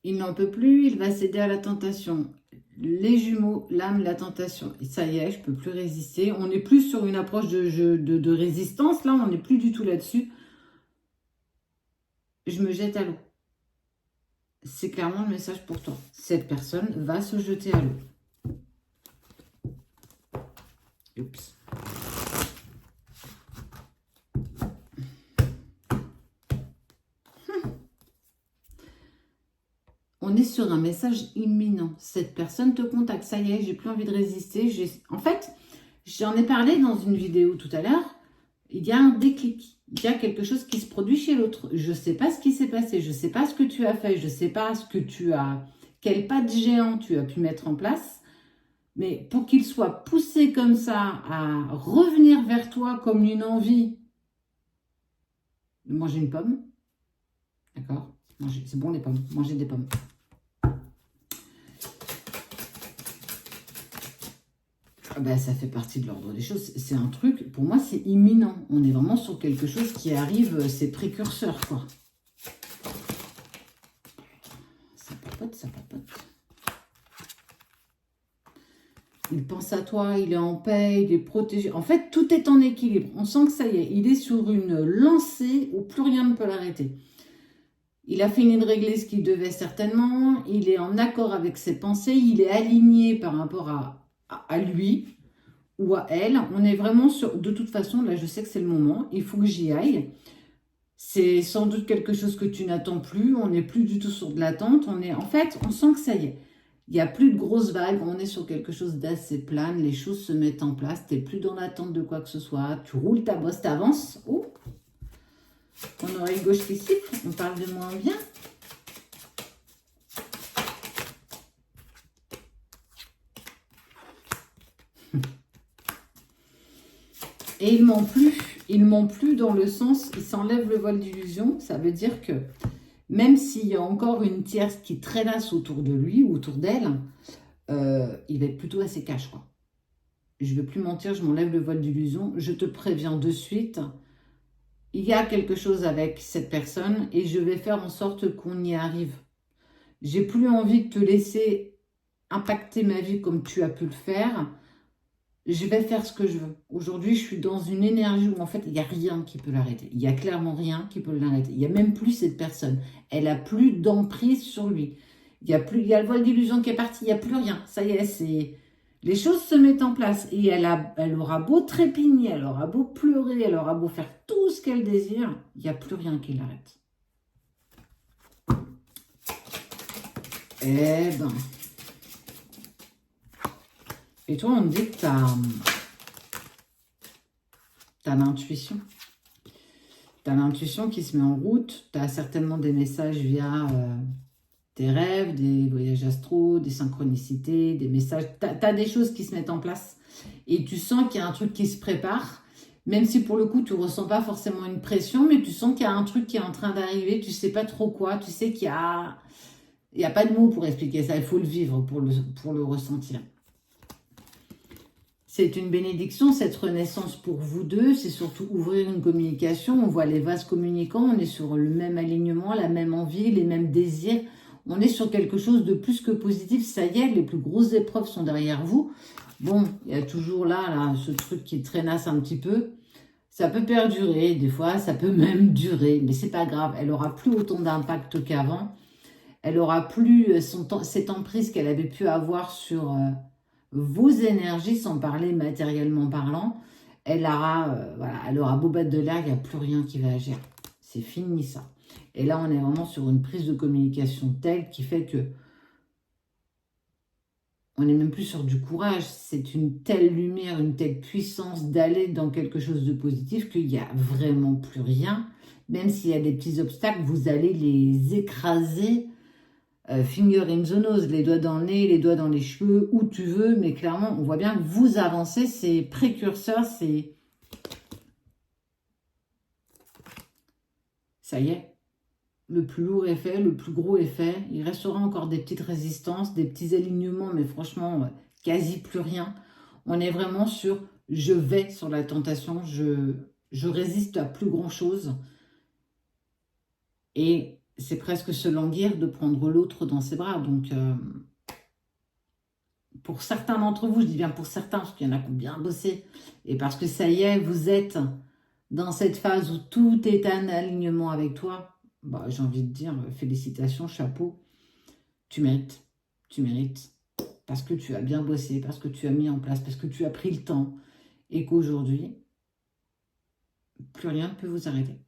Il n'en peut plus, il va céder à la tentation. Les jumeaux, l'âme, la tentation. Et ça y est, je ne peux plus résister. On n'est plus sur une approche de résistance. Là, on n'est plus du tout là-dessus. Je me jette à l'eau. C'est clairement le message pour toi. Cette personne va se jeter à l'eau. Oups. On est sur un message imminent. Cette personne te contacte. Ça y est, j'ai plus envie de résister. En fait, j'en ai parlé dans une vidéo tout à l'heure. Il y a un déclic. Il y a quelque chose qui se produit chez l'autre. Je ne sais pas ce qui s'est passé. Je ne sais pas ce que tu as fait. Je ne sais pas quel pas de géant tu as pu mettre en place. Mais pour qu'il soit poussé comme ça à revenir vers toi comme une envie de manger une pomme. D'accord? C'est bon les pommes. Manger des pommes. Ben, ça fait partie de l'ordre des choses. C'est un truc, pour moi, c'est imminent. On est vraiment sur quelque chose qui arrive, c'est précurseur, quoi. Ça papote, ça papote. Il pense à toi, il est en paix, il est protégé. En fait, tout est en équilibre. On sent que ça y est, il est sur une lancée où plus rien ne peut l'arrêter. Il a fini de régler ce qu'il devait certainement. Il est en accord avec ses pensées. Il est aligné par rapport à lui ou à elle. On est vraiment sur... De toute façon, là, je sais que c'est le moment. Il faut que j'y aille. C'est sans doute quelque chose que tu n'attends plus. On n'est plus du tout sur de l'attente. En fait, on sent que ça y est. Il n'y a plus de grosses vagues. On est sur quelque chose d'assez plane. Les choses se mettent en place. Tu n'es plus dans l'attente de quoi que ce soit. Tu roules ta bosse, tu avances. Oh, ton oreille gauche qui siffle. On parle de moi en bien. Et ils m'ont plu dans le sens, ils s'enlèvent le voile d'illusion. Ça veut dire que même s'il y a encore une tierce qui traînasse autour de lui ou autour d'elle, il va être plutôt assez cash, quoi. Je ne vais plus mentir, je m'enlève le voile d'illusion. Je te préviens de suite, il y a quelque chose avec cette personne et je vais faire en sorte qu'on y arrive. J'ai plus envie de te laisser impacter ma vie comme tu as pu le faire. Je vais faire ce que je veux. Aujourd'hui, je suis dans une énergie où en fait, il n'y a rien qui peut l'arrêter. Il n'y a clairement rien qui peut l'arrêter. Il n'y a même plus cette personne. Elle n'a plus d'emprise sur lui. Il y a le voile d'illusion qui est parti. Il n'y a plus rien. Ça y est, les choses se mettent en place. Et elle aura beau trépigner, elle aura beau pleurer, elle aura beau faire tout ce qu'elle désire. Il n'y a plus rien qui l'arrête. Eh ben... Et toi, on me dit que tu as l'intuition. Tu as l'intuition qui se met en route. Tu as certainement des messages via tes rêves, des voyages astro, des synchronicités, des messages. Tu as des choses qui se mettent en place. Et tu sens qu'il y a un truc qui se prépare. Même si pour le coup, tu ne ressens pas forcément une pression, mais tu sens qu'il y a un truc qui est en train d'arriver. Tu ne sais pas trop quoi. Tu sais qu'il y a... Il n'y a pas de mots pour expliquer ça. Il faut le vivre pour le ressentir. C'est une bénédiction, cette renaissance pour vous deux. C'est surtout ouvrir une communication. On voit les vases communicants. On est sur le même alignement, la même envie, les mêmes désirs. On est sur quelque chose de plus que positif. Ça y est, les plus grosses épreuves sont derrière vous. Bon, il y a toujours là, ce truc qui traînasse un petit peu. Ça peut perdurer, des fois, ça peut même durer. Mais c'est pas grave. Elle aura plus autant d'impact qu'avant. Elle aura plus cette emprise qu'elle avait pu avoir sur... vos énergies, sans parler matériellement parlant, elle aura beau battre de l'air, il n'y a plus rien qui va agir. C'est fini ça. Et là, on est vraiment sur une prise de communication telle qui fait que on n'est même plus sur du courage. C'est une telle lumière, une telle puissance d'aller dans quelque chose de positif qu'il n'y a vraiment plus rien. Même s'il y a des petits obstacles, vous allez les écraser. Finger in the nose, les doigts dans le nez, les doigts dans les cheveux, où tu veux, mais clairement, on voit bien que vous avancez, c'est précurseur, c'est... Ça y est, le plus lourd est fait, le plus gros est fait, il restera encore des petites résistances, des petits alignements, mais franchement, quasi plus rien. On est vraiment sur, je vais sur la tentation, je résiste à plus grand chose, et c'est presque se languir de prendre l'autre dans ses bras. Donc, pour certains d'entre vous, je dis bien pour certains, parce qu'il y en a qui ont bien bossé, et parce que ça y est, vous êtes dans cette phase où tout est en alignement avec toi, bah, j'ai envie de dire félicitations, chapeau, tu mérites, tu mérites, parce que tu as bien bossé, parce que tu as mis en place, parce que tu as pris le temps, et qu'aujourd'hui, plus rien ne peut vous arrêter.